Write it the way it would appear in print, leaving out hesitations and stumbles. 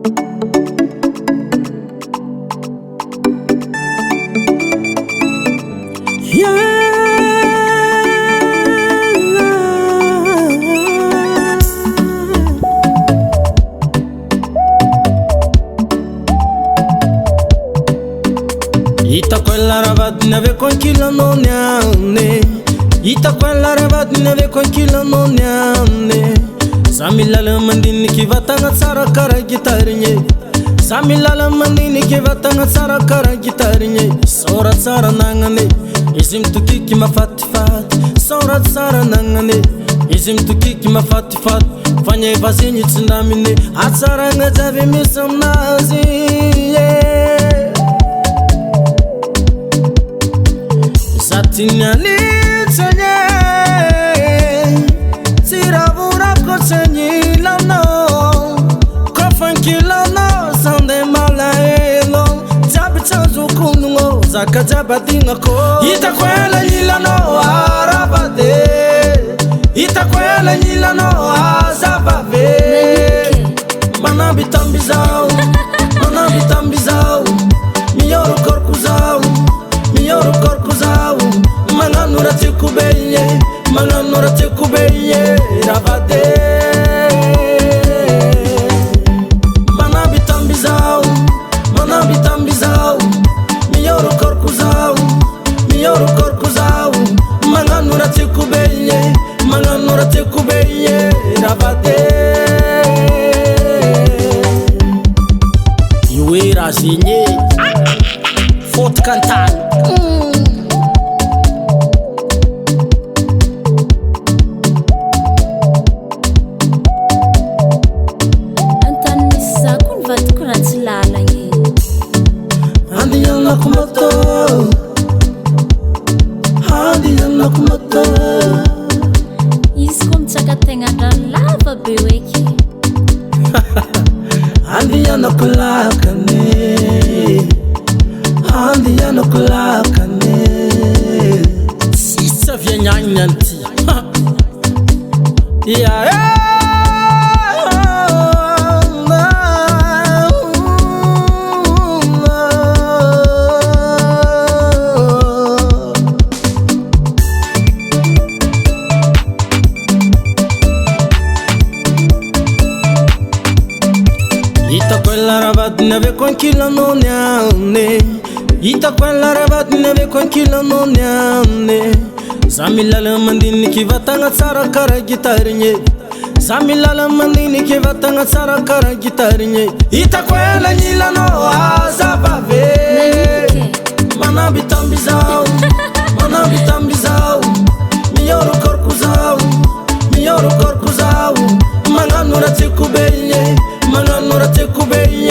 Ita quella ravadina ave con chi la non ne Ita quella ravadina ave con chi la non ne Samila la mandini ki vatanga tsara kara gitarnye Samila la mandini ki vatanga tsara kara gitarnye Sora tsara nangane Izim tu kiki ma fati fati Sora tsara nangane Izim tu kiki ma fati fati Fanya vazinyi tsunamine Atsara nga javi misam nazi Satinali tsenye Siravura kotsenyi lano Kofanki lano Sande malaelo Jabi chanzu kunungo Zaka jabadinga ko Ita kwela nilano arabade Ita kwela nilano azabave Manabi tambizao Manabi tambizao Miyoro korkuzao Miyoro korkuzao Manganura tikubeye Manganura tikubeye Rabade Manabi tambizao Manabi tambizao Miyoro korkuzao Miyoro korkuzao Manganura tikubeye Manganura tikubeye Rabade Yuera zinye Fort Cantal Nakumoto Hadi nakumoto Izy ko mitsaka-tegna lava be weky Hadi nakulakane Hadi nakulakane Sisa vianyany nanti Yeah Ita quella ravadina ave con chi la non ne Ita quella ravadina ave con chi la non ne Samila la mandini ki vatanga tsara kara gitarnye Samila la mandini ki vatanga tsara kara gitarnye Ita quella nila no azabave Manabi tambizao Manabi tambizao Miyoro korkuzao Miyoro korkuzao Manganura tikubeye Manganura tikubeye